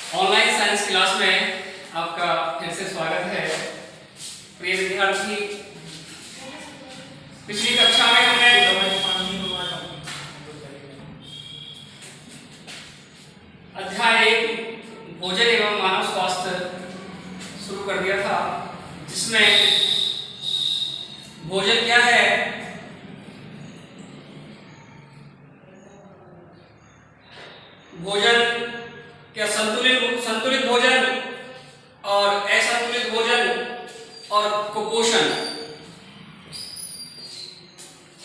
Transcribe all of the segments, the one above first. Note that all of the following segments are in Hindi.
ऑनलाइन साइंस क्लास में आपका फिर से स्वागत है। प्रिय विद्यार्थी, पिछली कक्षा में हमने अध्याय 1 भोजन एवं मानव स्वास्थ्य शुरू कर दिया था, जिसमें भोजन क्या है, भोजन क्या संतुलित भोजन और असंतुलित भोजन और कुपोषण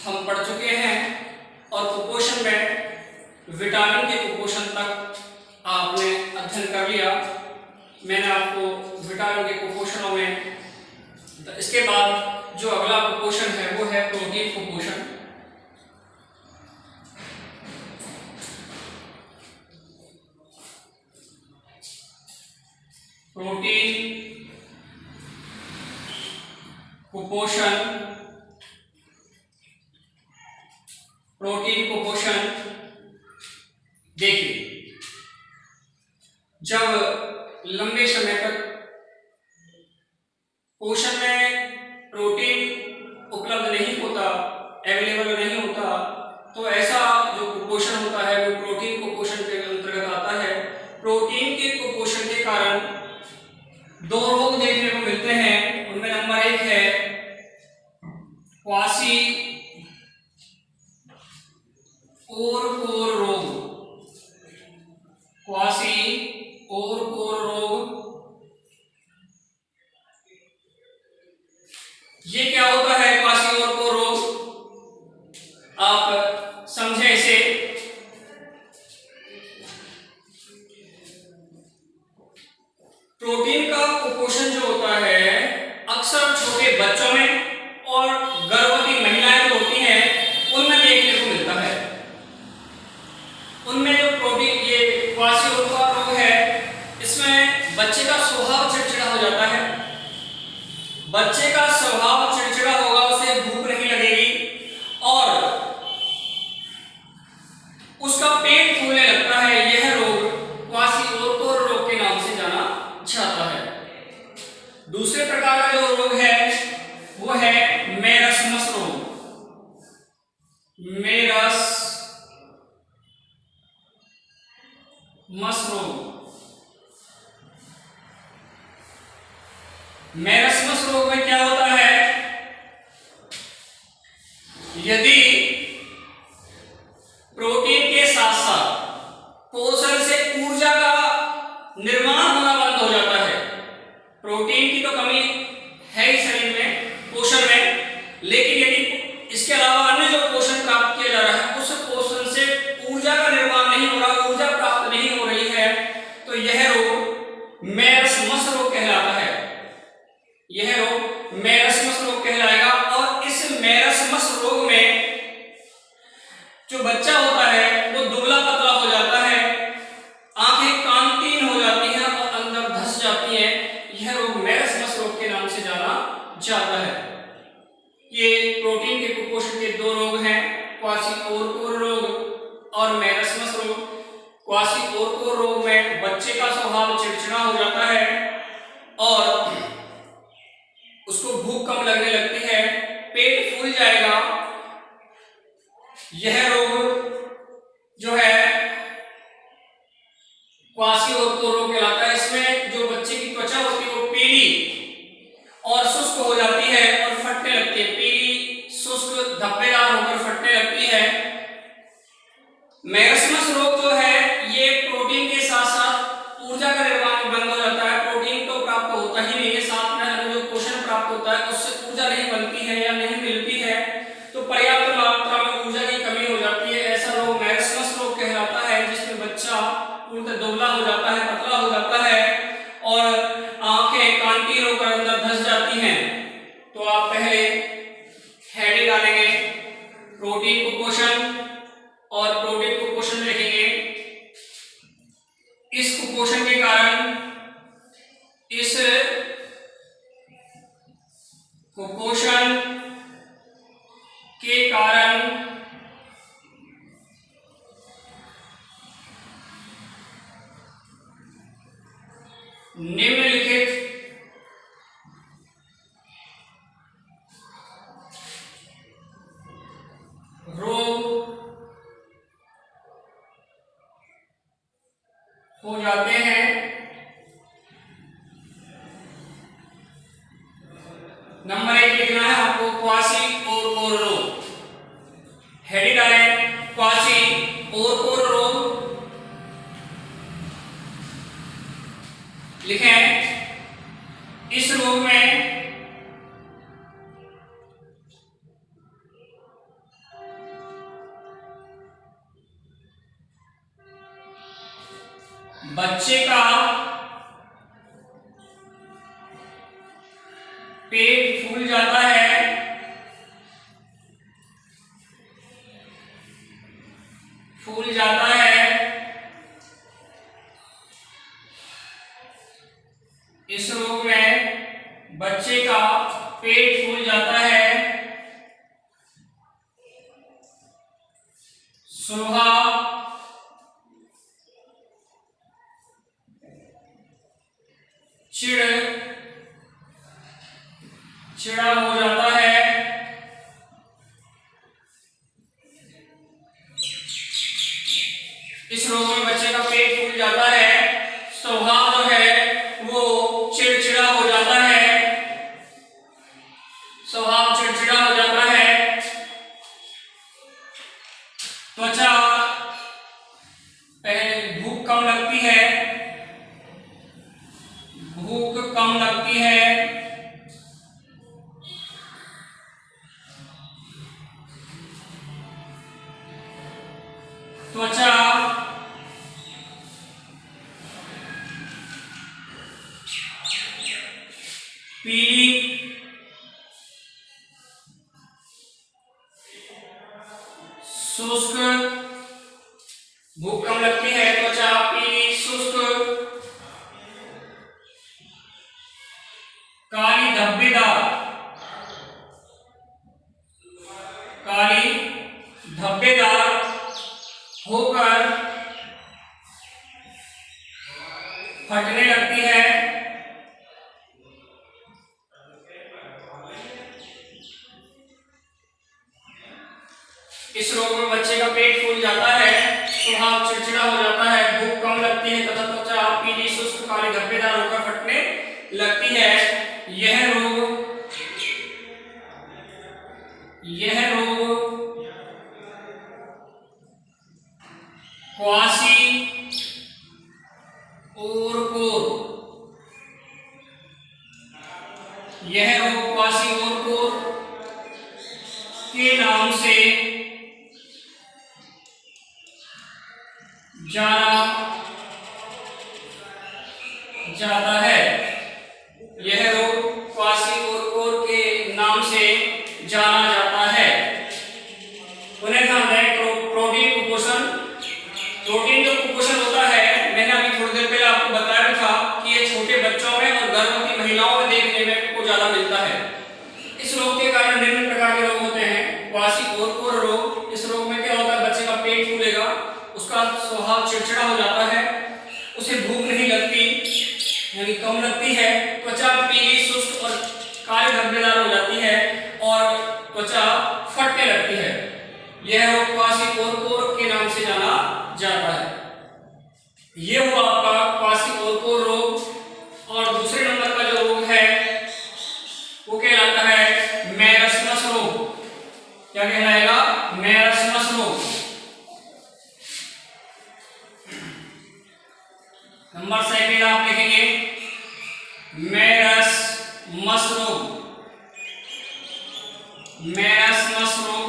हम पढ़ चुके हैं। और कुपोषण में विटामिन के कुपोषण तक आपने अध्ययन कर लिया। मैंने आपको विटामिन के कुपोषणों में, इसके बाद जो अगला कुपोषण है वो है प्रोटीन कुपोषण। प्रोटीन कुपोषण, प्रोटीन कुपोषण देखिए, जब लंबे समय तक पोषण में प्रोटीन उपलब्ध नहीं होता, अवेलेबल नहीं होता, तो ऐसा जो कुपोषण होता है वो प्रोटीन कुपोषण के अंतर्गत आता है। प्रोटीन के कुपोषण के कारण दो रोग देखने को मिलते हैं। उनमें नंबर 1 है क्वासी ओरकोर रोग। क्वासी ओरकोर रोग, ये क्या होता है क्वासी ओरकोर रोग? आप समझे इसे। प्रोटीन का कुपोषण जो होता है अक्सर छोटे बच्चों में और गर्भवती महिलाएं जो होती हैं उनमें देखने को मिलता है। उनमें जो प्रोटीन ये क्वासीओरकोर रोग है, इसमें बच्चे का स्वभाव चिड़चिड़ा हो जाता है। बच्चे का स्वभाव चिड़चिड़ा होगा, उसे भूख नहीं लगेगी और उसका पेट फूलने लगता है। यह रोग क्वासीओरकोर रोग के नाम से जाना जाता है। दूसरे प्रकार का जो रोग है वो है मेरस्मस रोग। मेरस्मस रोग, मेरस्मस रोग में क्या होता है, यदि प्रोटीन के साथ साथ पोषण से ऊर्जा का निर्माण होना बंद हो जाता है। प्रोटीन की तो कमी है ही शरीर में, पोषण में, लेकिन यदि इसके अलावा अन्य जो पोषण प्राप्त किया जा रहा है उस पोषण से ऊर्जा का निर्माण नहीं हो रहा, ऊर्जा प्राप्त नहीं हो रही है, तो यह रोग मेरस्मस रोग कहलाता है। यह रोग मेरस्मस रोग कहलाएगा। और इस मेरस्मस रोग में जो बच्चा होता है वो दुबला पतला हो जाता है, आंखें कांतिहीन हो जाती हैं और अंदर धंस जाती हैं। यह रोग मेरस्मस रोग के नाम से जाना जाता है। ये प्रोटीन के कुपोषण के दो रोग हैं, क्वासीओरकोर रोग और मेरस्मस रोग। क्वासीओरकोर रोग में बच्चे का स्वभाव चिड़चिड़ा हो जाता है और उसको भूख कम लगने लगती है, पेट फूल जाएगा। यह रोग जो है क्वासीओरकोर रोग कहलाता है। इसमें जो बच्चे की त्वचा होती है वो पीली और शुष्क हो जाती है और फटने लगती है, पीली शुष्क धब्बेदार होकर फटने लगती है। मेरस्मस रोग जो है ये प्रोटीन के साथ साथ ऊर्जा का निर्माण बंद हो जाता है। प्रोटीन तो प्राप्त होता ही नहीं है, साथ में अन्य जो पोषण प्राप्त होता है उससे ऊर्जा नहीं बनती है या नहीं मिलती है, तो पर्याप्त मात्रा में ऊर्जा की कमी हो जाती है। ऐसा रोग मेरस्मस रोग कहलाता है, जिसमें बच्चा पूर्णतः दुबला हो जाता है, पतला हो जाता है और आंखें कांतिहीन होकर अंदर धंस जाती हैं। तो आप पहले हेडिंग डालेंगे प्रोटीन कुपोषण और प्रोटीन कुपोषण लिखेंगे। इस कुपोषण के कारण, इस कुपोषण के कारण निम्नलिखित रोग हो जाते हैं। नंबर 1 लिखना है आपको क्वासी-ओरकोर रोग। हेडिंग डालें क्वासी-ओरकोर रोग, लिखें इस रोग में बच्चे का पेट फूल जाता है, इस रोग में बच्चे का पेट फूल जाता है, सोहा चिड़ा हो जाता है, इस रोग में बच्चे का पेट फूल जाता है, स्वभाव जो है वो चिड़चिड़ा हो जाता है, स्वभाव चिड़चिड़ा हो जाता है, त्वचा पहले भूख कम लगती है, त्वचा पीली शुष्क, भूख कम लगती है, त्वचा पीली शुष्क, काली धब्बेदार होकर फटने लगती है, इस रोग में बच्चे का पेट फूल जाता है, स्वभाव चिड़चिड़ा हो जाता है, भूख कम लगती है तथा त्वचा पीली शुष्क काली धब्बेदार होकर फटने लगती है। यह रोग क्वासी-ओरकोर के नाम से जाना जाता है। यह रोग क्वासी-ओरकोर के नाम से जाना जाता है। उन्हें ध्यान दें प्रोटीन कुपोषण, प्रोटीन जो कुपोषण होता है, मैंने अभी थोड़ी देर पहले आपको बताया था कि ये छोटे बच्चों में और गर्भवती महिलाओं में देखने में को ज्यादा मिलता है। इस रोग के कारण निम्न प्रकार के रोग होते हैं। क्वासी-ओरकोर रोग, इस रोग में क्या होता है, बच्चे का पेट फूलेगा, उसका स्वभाव चिड़चिड़ा हो जाता है, उसे भूख नहीं लगती यानी कम लगती है, त्वचा पीली शुष्क और काली धब्बेदार हो जाती है और त्वचा फटने लगती है। यह रोग क्वासी-ओरकोर के नाम से जाना जाता है। यह हुआ आपका क्वासी-ओरकोर रोग। और दूसरे नंबर का जो रोग है वो कहलाता है मेरस्मस रोग। क्या कहलाएगा? मेरस्मस रोग। नंबर 2 आप लिखेंगे मेरस्मस रोग। मेरस्मस रोग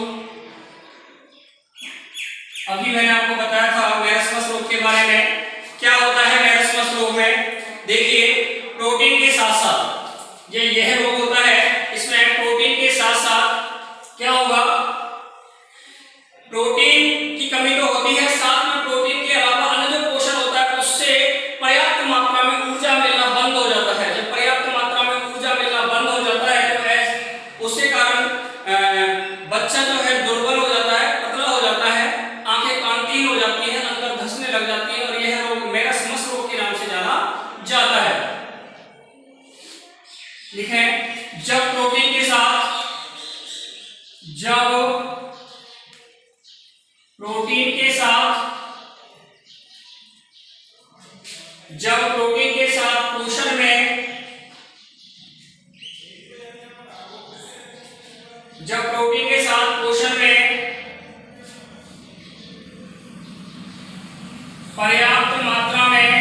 अभी मैंने आपको बताया था मेरस्मस रोग के बारे में। क्या होता है मेरस्मस रोग में? देखिए, प्रोटीन के साथ साथ यह रोग होता है, इसमें प्रोटीन के साथ साथ क्या होगा, प्रोटीन की कमी तो होती है, साथ में प्रोटीन के अलावा अन्य जो पोषण होता है उससे पर्याप्त मात्रा में ऊर्जा मिलना बंद हो जाता है। जब पर्याप्त मात्रा में ऊर्जा मिलना बंद हो जाता है तो उसके कारण बच्चा जो है दुर्बल हो जाता है, पतला हो जाता है, आंखें कांतिहीन हो जाती हैं, अंदर धंसने लग जाती है और यह रोग मेरस्मस रोग के नाम से जाना जब प्रोटीन के साथ पोषण में पर्याप्त मात्रा में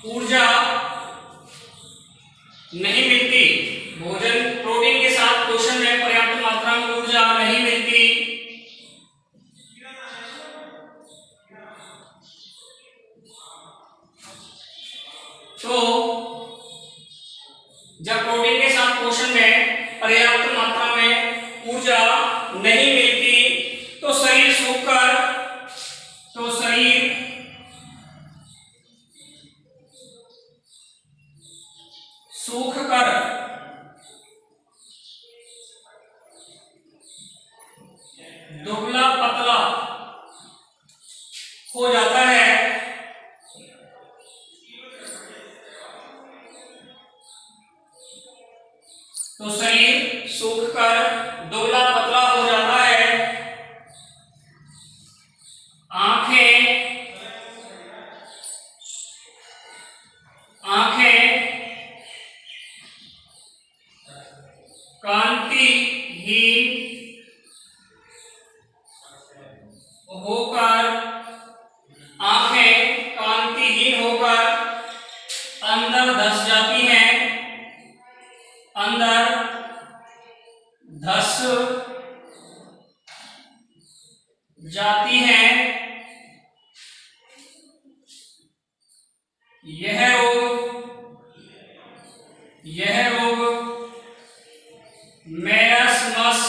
ऊर्जा नहीं मिलती, प्रोटीन के साथ पोषण में पर्याप्त मात्रा में ऊर्जा नहीं मिलती, तो जब प्रोटीन के साथ पोषण में पर्याप्त मात्रा में ऊर्जा नहीं मिलती तो शरीर सूखकर दुबला पतला हो जाता है। तो शरीर सूखकर दुबला पतला हो जाता है। आंखें कांतिहीन होकर अंदर धस जाती हैं, यह रोग मेरस्मस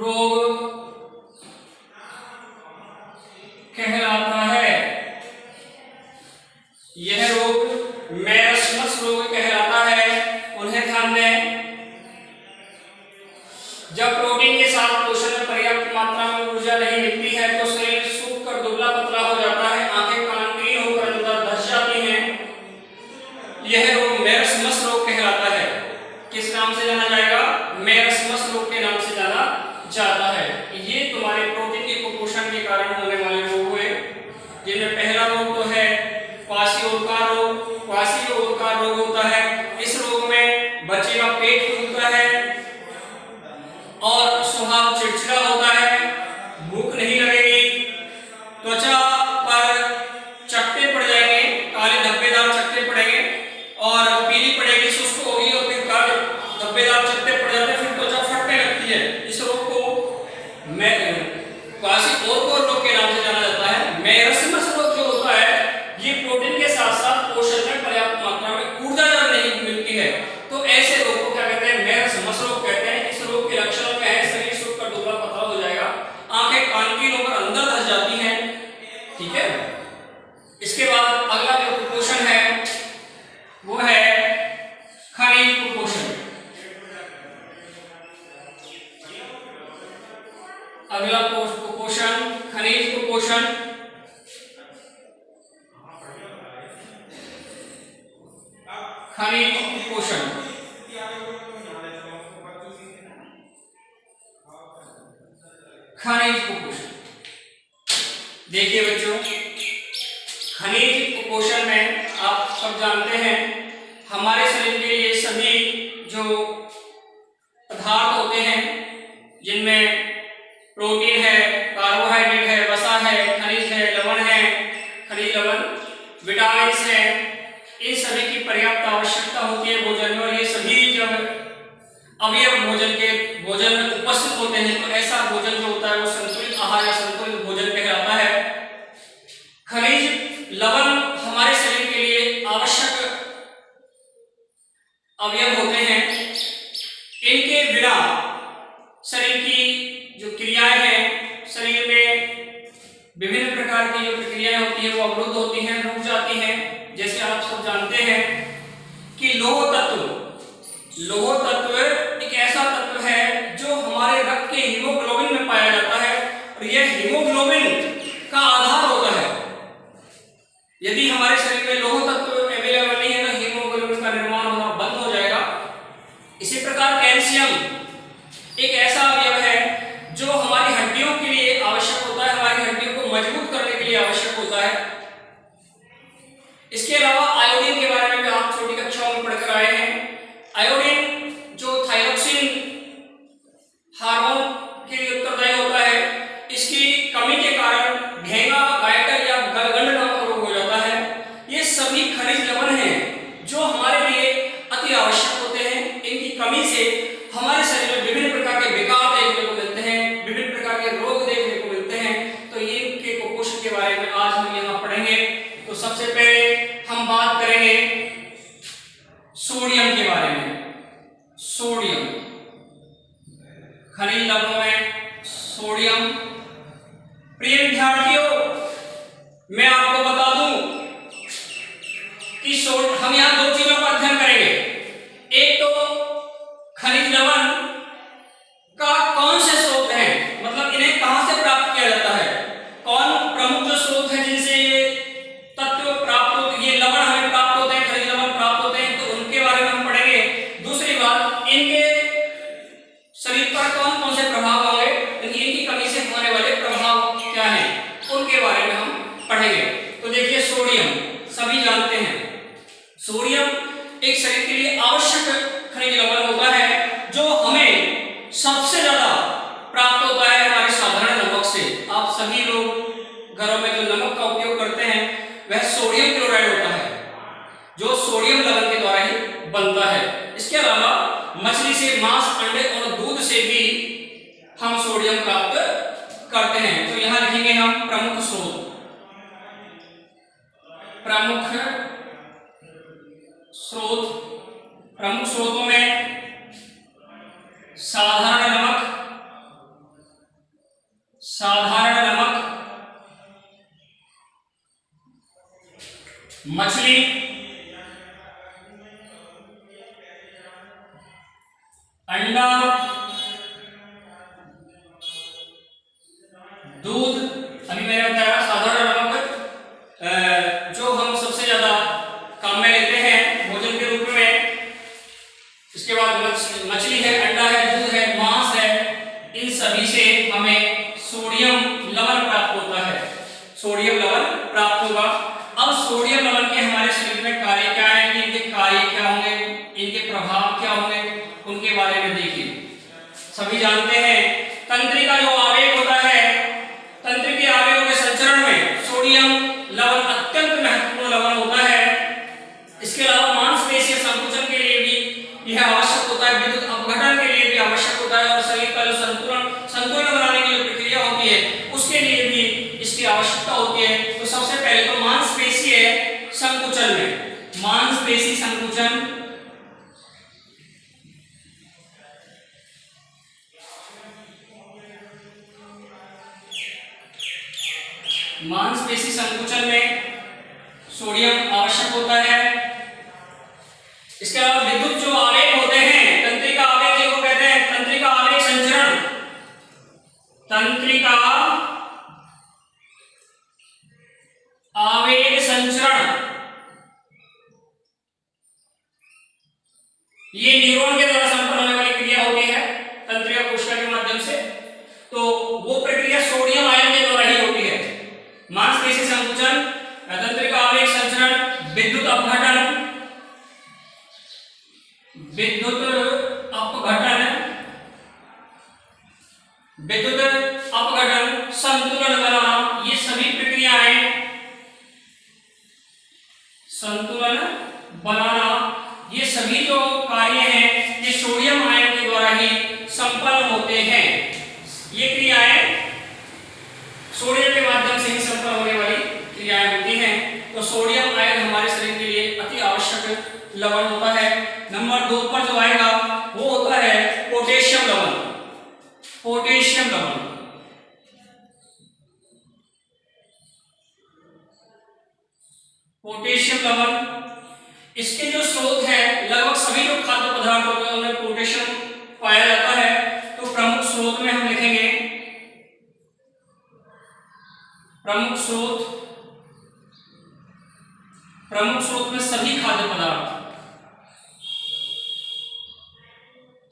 रोग कहलाता है। यह रोग मेरस्मस रोग कहलाता है। उन्हें ध्यान दें, जब प्रोटीन के साथ पोषण में पर्याप्त मात्रा में ऊर्जा नहीं मिलती है तो शरीर सूखकर दुबला पतला हो जाता है, आंखें कांतिहीन होकर अंदर धस जाती हैं। यह रोग मेरस्मस रोग कहलाता है। किस नाम से जाना जाएगा? मेरस्मस रोग के नाम से जाना जाता है। ये तुम्हारे प्रोटीन के कुपोषण के कारण होने वाले रोग हुए, जिनमें पहला रोग तो है क्वाशियोरकार रोग होता है। इस रोग में बच्चे का पेट फूलता है और स्वभाव चिड़चिड़ा होता है, भूख नहीं लगेगी, त्वचा पर चकत्ते पड़ जाएंगे, काले धब्बेदार चकत्ते पड़ेंगे और पीली पड़ेगी, शुष्क होगी और फिर काले धब्बेदार चकत्ते पड़ जाते हैं, फिर त्वचा फटने लगती है। इस रोग को क्वाशियोरकार रोग के नाम से जाना जाता है। मेरस्मस रोग जो होता है, ये प्रोटीन के साथ साथ पोषण में पर्याप्त मात्रा में ऊर्जा नहीं मिलती है, तो ऐसे रोग को क्या कहते हैं? मेरस्मस रोग कहते हैं। इस रोग के लक्षण क्या है? शरीर सूखकर दुबला पतला हो जाएगा, आंखें कांतिहीन होकर अंदर धस जाती हैं। ठीक है। इसके बाद अगला जो कुपोषण है वो है खनिज कुपोषण। अगला कुपोषण खनिज कुपोषण। खनिज कुपोषण देखिए बच्चों, खनिज कुपोषण में आप सब जानते हैं हमारे शरीर के लिए सभी जो पदार्थ होते हैं जिनमें प्रोटीन है, कार्बोहाइड्रेट है, वसा है, खनिज है, लवण है, खनिज लवण, विटामिन है, इन सभी की पर्याप्त आवश्यकता होती है भोजन में। और ये सभी जब अवयव भोजन में उपस्थित होते हैं तो ऐसा भोजन जो होता है वो संतुलित आहार या संतुलित भोजन कहलाता है। खनिज लवण हमारे शरीर के लिए आवश्यक अवयव होते हैं। इनके बिना शरीर की जो क्रियाएं हैं, शरीर में विभिन्न प्रकार की जो प्रक्रियाएं होती है वो अवरुद्ध होती हैं, रुक जाती हैं। जैसे आप सब जानते हैं कि लौह तत्व एक ऐसा तत्व है जो हमारे रक्त के हीमोग्लोबिन में पाया जाता है और यह हीमोग्लोबिन का आधार सोडियम के बारे में। सोडियम, खनिज लवणों में सोडियम। प्रिय विद्यार्थियों, मैं आपको बता दूं कि हम यहां दो चीजों का अध्ययन करेंगे। एक तो खनिज लवण का कौन से स्रोत हैं, मतलब इन्हें कहां से प्राप्त किया जाता है, कौन प्रमुख जो स्रोत है जिनसे ये तत्व प्राप्त होते, ये लवण हमें प्राप्त होते हैं, खनिज लवण प्राप्त होते हैं, तो उनके बारे में हम पढ़ेंगे। दूसरी बात, इनके शरीर पर कौन कौन से प्रभाव होंगे, इनकी कमी से होने वाले प्रभाव क्या हैं, उनके बारे में हम पढ़ेंगे। तो देखिए, सोडियम सभी जानते हैं, सोडियम एक शरीर के लिए आवश्यक खनिज लवण होता है जो हमें सबसे ज्यादा प्राप्त होता है हमारे साधारण नमक से। आप सभी लोग घरों में जो नमक का उपयोग करते हैं वह सोडियम क्लोराइड होता है, जो सोडियम लवण के द्वारा ही बनता है। इसके अलावा मछली से, मांस, अंडे और दूध से भी हम सोडियम प्राप्त करते हैं। तो यहां लिखेंगे हम प्रमुख स्रोत, प्रमुख स्रोत। प्रमुख स्रोतों में साधारण नमक, साधारण नमक, मछली, अंडा, दूध। अभी मैंने बताया साधारण नमक जो हम सबसे ज्यादा काम में लेते हैं भोजन के रूप में। इसके बाद मछली है, अंडा है, दूध है, मांस है, इन सभी से हमें सोडियम लवण प्राप्त होता है, सोडियम लवण प्राप्त होगा। अब सोडियम लवण के हमारे शरीर में कार्य क्या है, इनके कार्य क्या होंगे, इनके प्रभाव क्या होंगे, उनके बारे में देखिए। सभी जानते हैं तंत्रिका जो आवेग होता है, तंत्रिका आवेगों के संचरण में सोडियम लवण अत्यंत महत्वपूर्ण लवण होता है। इसके अलावा मांसपेशीय संकुचन के लिए भी यह आवश्यक होता है, विद्युत अपघटन के लिए भी आवश्यक होता है, और शरीर का जो संतुलन बनाने की जो प्रक्रिया होती है उसके लिए भी इसकी आवश्यकता होती है। तो सबसे पहले तो मांसपेशीय संकुचन में, मांसपेशी संकुचन, मांसपेशी संकुचन में सोडियम आवश्यक होता है। इसके अलावा विद्युत जो आवेग होते हैं, तंत्रिका आवेग जिनको कहते हैं, तंत्रिका आवेग संचरण, तंत्रिका आवेग संचरण, ये न्यूरॉन के द्वारा संपन्न होने वाली क्रिया होती है तंत्रिका कोशिका के माध्यम से। तो वो प्रक्रिया सोडियम आयन के द्वारा ही होती है। मांसपेशी संकुचन, तंत्रिका आवेग संचरण, विद्युत अपघटन, विद्युत अपघटन, विद्युत अपघटन, संतुलन बनाना, ये सभी प्रक्रियाएं, संतुलन बनाना, ये सभी जो कार्य हैं ये सोडियम आयन के द्वारा ही संपन्न होते हैं। ये क्रियाएं सोडियम के माध्यम से ही संपन्न होने वाली क्रियाएं होती हैं। तो सोडियम आयन हमारे शरीर के लिए अति आवश्यक लवण होता है। नंबर 2 पर जो आएगा वो होता है पोटेशियम लवण, पोटेशियम लवण। पोटेशियम लवण, इसके जो स्रोत है, लगभग सभी जो खाद्य पदार्थ होते हैं उनमें पोटेशियम पाया जाता है। तो प्रमुख स्रोत में हम लिखेंगे, प्रमुख स्रोत, प्रमुख स्रोत में सभी खाद्य पदार्थ,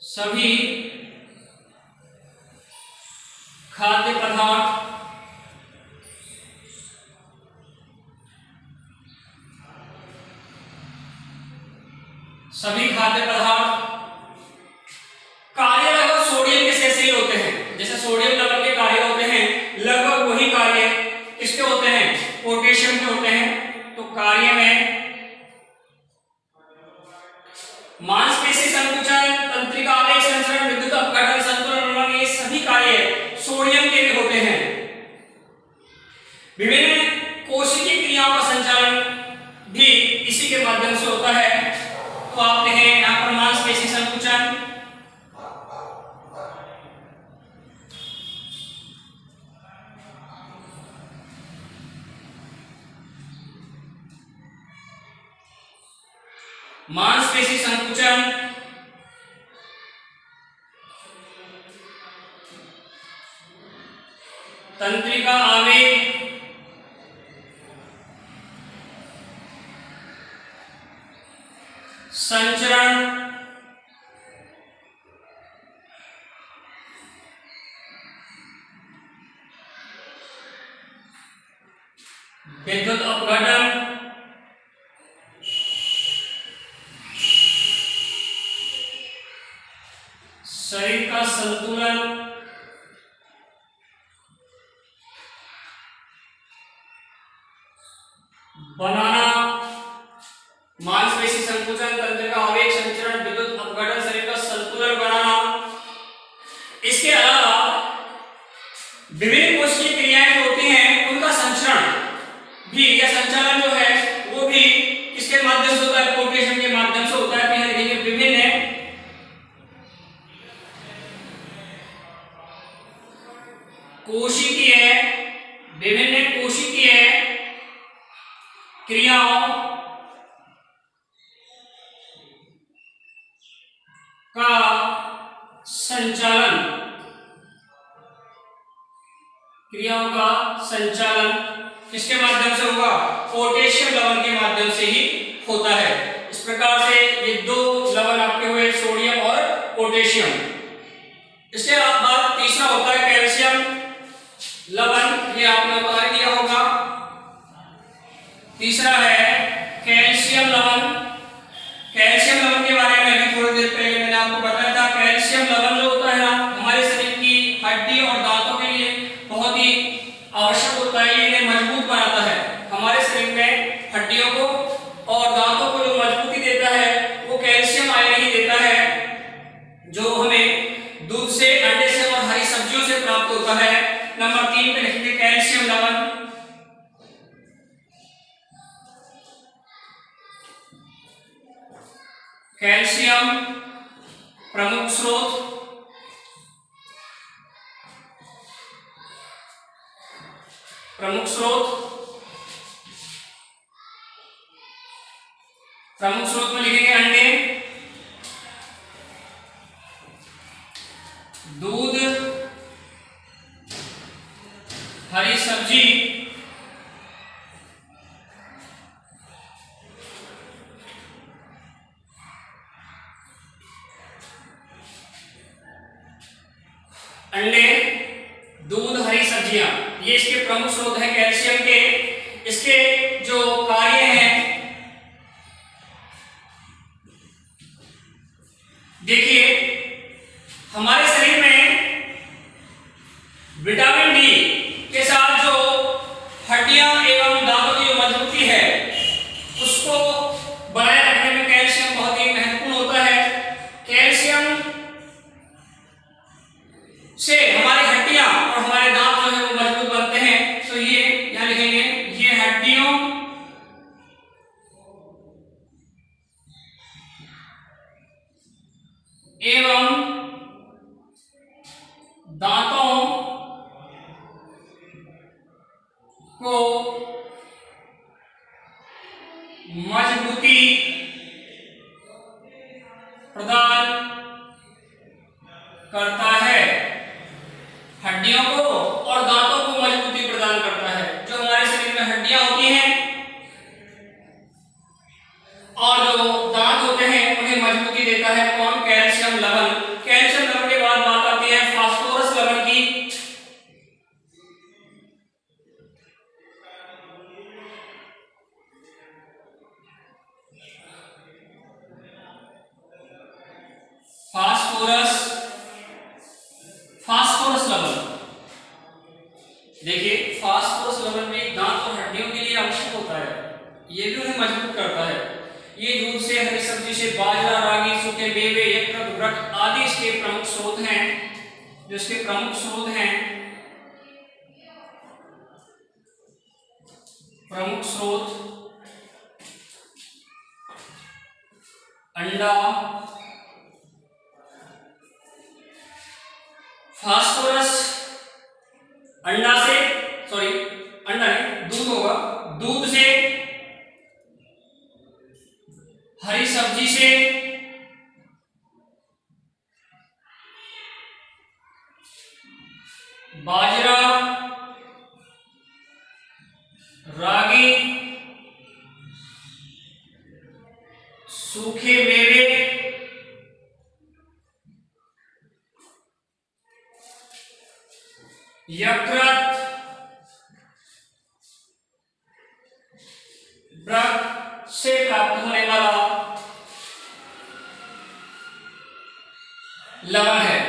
सभी खाद्य पदार्थ, सभी खाद्य पदार्थ कार्य लगभग सोडियम के जैसे ही होते हैं। जैसे सोडियम लवण के कार्य होते हैं, लगभग वही कार्य किसके होते हैं, पोटेशियम के होते हैं। तो कार्य में मांसपेशी संकुचन, तंत्रिका आवेग संचरण, विद्युत अपघटन, संतुलन बनाना, ये सभी कार्य सोडियम के भी होते हैं। विभिन्न कोशिकीय क्रियाओं का संचालन भी इसी के माध्यम से होता है। तो आप मांसपेशी संकुचन, तंत्रिका आवेग, संचरण, विद्युत अपघटन, शरीर का संतुलन, बनाना, मांसपेशी संकुचन, तंत्रिका आवेग, संचरण, विद्युत अपघटन, शरीर का संतुलन बनाना। इसके अलावा विभिन्न कोशिकीय क्रियाएं जो होती हैं उनका संचरण भी या संचालन जो है वो भी किसके माध्यम से होता है? पोटेशियम के माध्यम से होता है। यहाँ देखिए विभिन्न कोशिकीय क्रियाओं का संचालन, किसके माध्यम से होगा? पोटेशियम लवण के माध्यम से ही होता है। इस प्रकार से ये दो लवण आपके हुए, सोडियम और पोटेशियम। इसके बाद तीसरा होता है कैल्शियम लवण, ये आपने उतार दिया होगा। तीसरा है कैल्शियम लवण। कैल्शियम लवण के बारे में अभी थोड़ी देर पहले मैंने आपको बताया था। कैल्शियम लवण जो होता है ना, हमारे शरीर की हड्डी और दांतों के लिए बहुत ही आवश्यक होता है। ये इन्हें मजबूत बनाता है। हमारे शरीर में हड्डियों को और दांतों को जो मजबूती देता है वो कैल्शियम आयन ही देता है, जो हमें दूध से, अंडे से और हरी सब्जियों से प्राप्त होता है। नंबर 3 पे लिखेंगे कैल्शियम लवण। कैल्शियम प्रमुख स्रोत, प्रमुख स्रोत में लिखेंगे अंडे, दूध, हरी सब्जी, अंडे, दूध, हरी सब्जियां, ये इसके प्रमुख स्रोत हैं कैल्शियम के। इसके जो कार्य हैं देखिए, हमारे शरीर में विटामिन डी के साथ जो हड्डियां एवं दांतों की जो मजबूती है उसको बनाए रखने में कैल्शियम बहुत ही महत्वपूर्ण होता है। कैल्शियम से हमारी हड्डियां और हमारे दांत जो है वो मजबूत बनते हैं। तो ये यहां लिखेंगे, ये हड्डियों एवं दांतों को मजबूती प्रदान करता है। हड्डियों को और दांतों को मजबूती प्रदान करता है। जो हमारे शरीर में हड्डियां होती हैं और जो दांत होते हैं उन्हें मजबूती देता है कौन? कैल्शियम लवण। कैल्शियम लवण के बाद बात आती है फास्फोरस लवण की। फास्फोरस लवण, देखिए फास्फोरस लवण भी दांत और हड्डियों के लिए आवश्यक होता है। ये भी उन्हें मजबूत करता है। ये दूध से, हरी सब्जी से, बाजरा, रागी, सूखे मेवे, यकृत, वृक्क आदि इसके प्रमुख स्रोत हैं। जो इसके प्रमुख स्रोत हैं, प्रमुख स्रोत अंडा, फास्फोरस अंडा से, सॉरी अंडा नहीं, दूध होगा, दूध से, हरी सब्जी से बाजरा, रागी, सूखे मेवे, यकृत, वृक्क से प्राप्त होने वाला लवण है।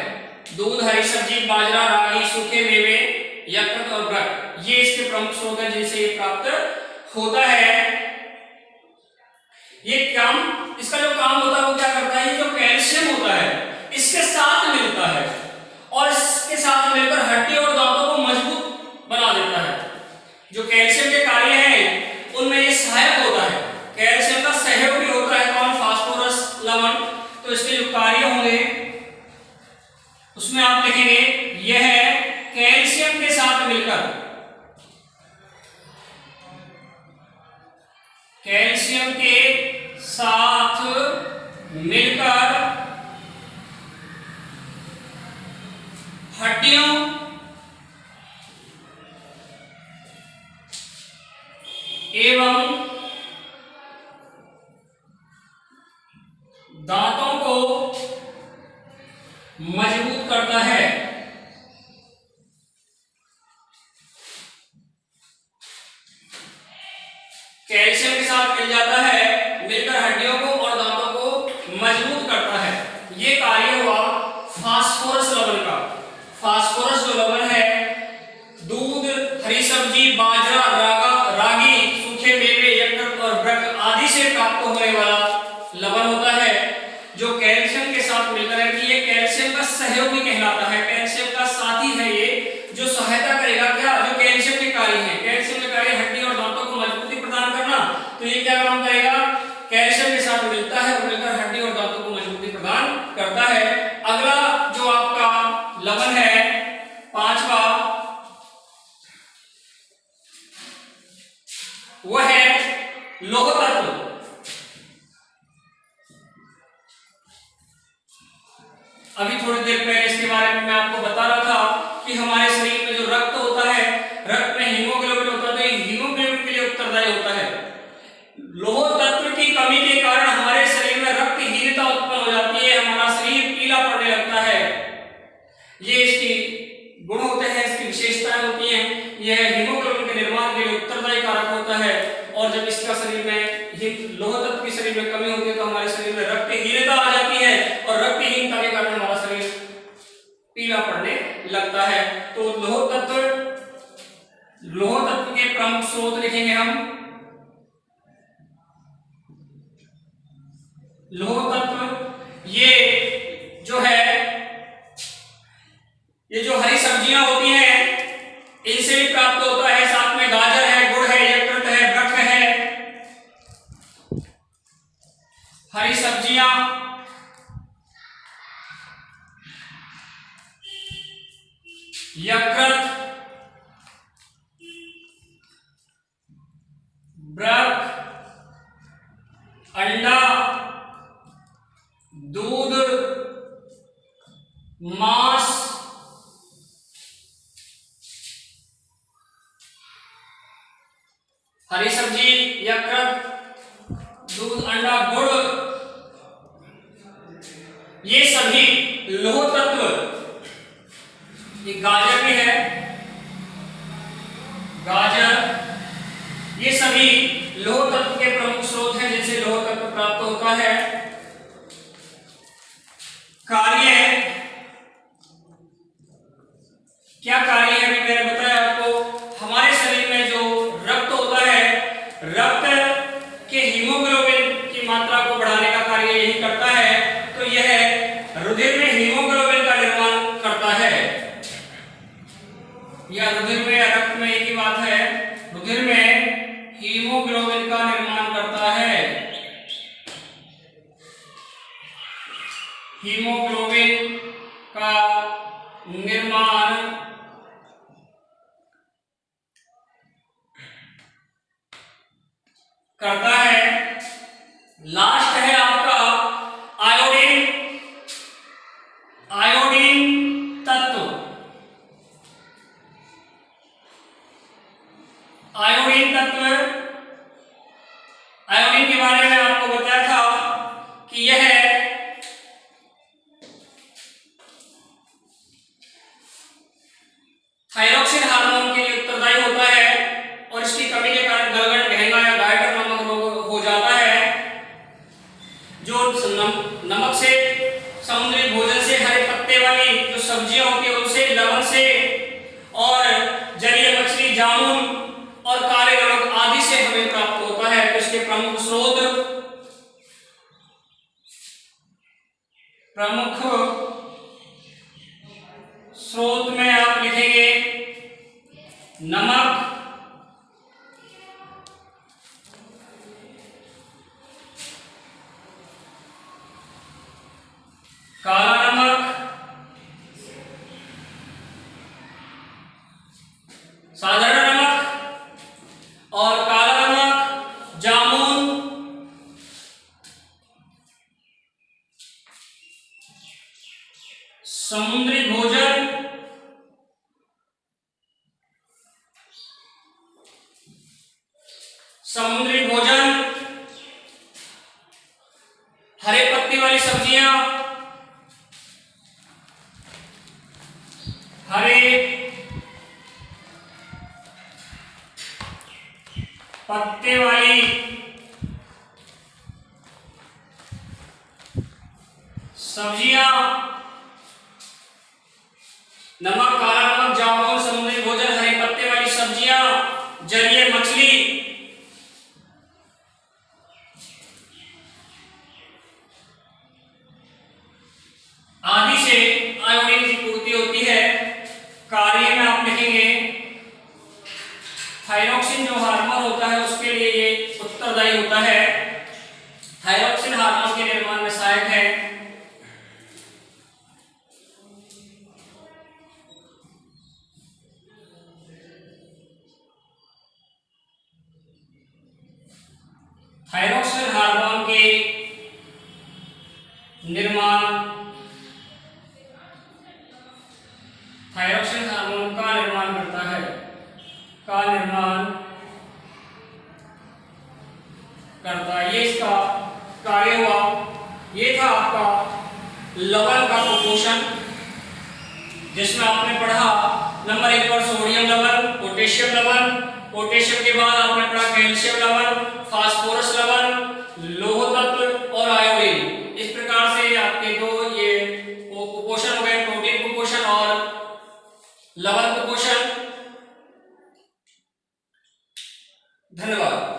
दूध, हरी सब्जी, बाजरा, रागी, सूखे मेवे, यकृत और वृक्क, ये इसके प्रमुख स्रोत हैं जिनसे ये प्राप्त होता है। ये काम, इसका जो काम होता है वो क्या करता है, ये जो कैल्शियम होता है इसके साथ मिलता है और इसके साथ मिलकर हड्डी और दांतों को मजबूत बना देता है। जो कैल्शियम के कार्य हैं उनमें ये सहायक होता है। कैल्शियम का सहयोगी होता है कौन, फास्फोरस लवण। तो इसके जो कार्य होंगे उसमें आप लिखेंगे यह कैल्शियम के साथ मिलकर, कैल्शियम के साथ मिलकर हड्डियों एवं दांतों को मजबूत करता है। कैल्शियम के साथ मिल जाता है, मिलकर हड्डियों को और दांतों को मजबूत करता है। ये कार्य हुआ फास्फोरस लवण का। फास्फोरस जो लवण है दूध, हरी सब्जी, बाजरा, रागी, सूखे मेवे, यकृत और वृक्क आदि से प्राप्त होने वाला लवण होता है जो कैल्शियम के साथ मिलकर है। कि ये कैल्शियम का सहयोगी कहलाता है, कैल्शियम का साथी है ये, जो सहायता करेगा क्या, जो कैल्शियम के कार्य है। कैल्शियम के कार्य हड्डी और दांतों को मजबूती प्रदान करना, तो ये क्या काम करेगा, कैल्शियम के साथ मिलता है और मिलकर हड्डी और दांतों को मजबूती प्रदान करता है। अगला जो आपका लवण है पांचवा, वह है लौह तत्व। अभी थोड़ी देर पहले इसके बारे में मैं आपको बता रहा था कि हमारे शरीर में जो रक्त होता है, रक्त में हीमोग्लोबिन होता है, तो हीमोग्लोबिन के लिए उत्तरदायी होता है। लौह तत्व की कमी के कारण हमारे शरीर में रक्तहीनता उत्पन्न हो जाती है, हमारा शरीर पीला पड़ने लगता है। ये इसकी गुण होते हैं, इसकी विशेषताएं होती हैं। यह हीमोग्लोबिन के निर्माण के लिए उत्तरदायी कारक होता है। और जब इसका शरीर में लौह तत्व की शरीर में कमी होती है तो हमारे शरीर में रक्तहीनता आ जाती है और रक्तहीनता के कारण हमारा शरीर पीला पड़ने लगता है। तो लौह तत्व के प्रमुख स्रोत लिखेंगे हम। लौह तत्व ये जो है, ये जो हरी सब्जियां होती हैं इनसे भी प्राप्त होता है। साथ में गाजर है, गुड़ है, यकृत है, वृक्क है। हरी सब्जियां, यकृत, वृक्क, अंडा, दूध, मांस, हरी सब्जी, यकृत, दूध, अंडा, गुड़, ये सभी लौह तत्व। ये गाजर भी है, गाजर, ये सभी लौह तत्व के प्रमुख स्रोत हैं जिनसे लौह तत्व प्राप्त होता है। कार्य, क्या कार्य है अभी मैंने बताया आपको। हमारे शरीर में जो रक्त होता है, रक्त के हीमोग्लोबिन की मात्रा को बढ़ाने का कार्य यही करता है। तो यह रुधिर में हीमोग्लोबिन का निर्माण करता है। या रुधिर में या रक्त में एक ही बात है, रुधिर में हीमोग्लोबिन का निर्माण करता है। हीमोग्लोबिन का निर्माण करता है। लास्ट है नमक से, समुद्री भोजन से, हरे पत्ते वाली जो सब्जियां होती है उनसे, लवण से, और जलीय मछली, जामुन और काले नमक आदि से हमें प्राप्त होता है। तो इसके प्रमुख स्रोत में आप लिखेंगे नमक, काला नमक, साधारण नमक और काला नमक, जामुन, समुद्री भोजन, हरे पत्ती वाली सब्जियां, हरे पत्ते वाली सब्जियां, नमक, काला नमक, जामुन, समुद्री भोजन, हरे पत्ते वाली सब्जियां, जलीय मछली आदि से आयोडीन की पूर्ति होती है। कार्य में आप लिखेंगे थायरोक्सिन जो हार्मोन होता है उसके लिए ये उत्तरदायी होता है। थायरोक्सिन हार्मोन के निर्माण में सहायक है। थायरोक्सिन हार्मोन के निर्माण, थायरोक्सिन हार्मोन का निर्माण करता है, का निर्माण करता है। ये इसका कार्य हुआ। ये था आपका लवण का कुपोषण, जिसमें आपने पढ़ा नंबर 1 पर सोडियम लवण, पोटेशियम लवण, पोटेशियम के बाद आपने पढ़ा कैल्शियम लवण, फास्फोरस लवण, लौह तत्व और आयोडीन। इस प्रकार से आपके दो ये कुपोषण हो गए, प्रोटीन कुपोषण और लवण कुपोषण। धन्यवाद।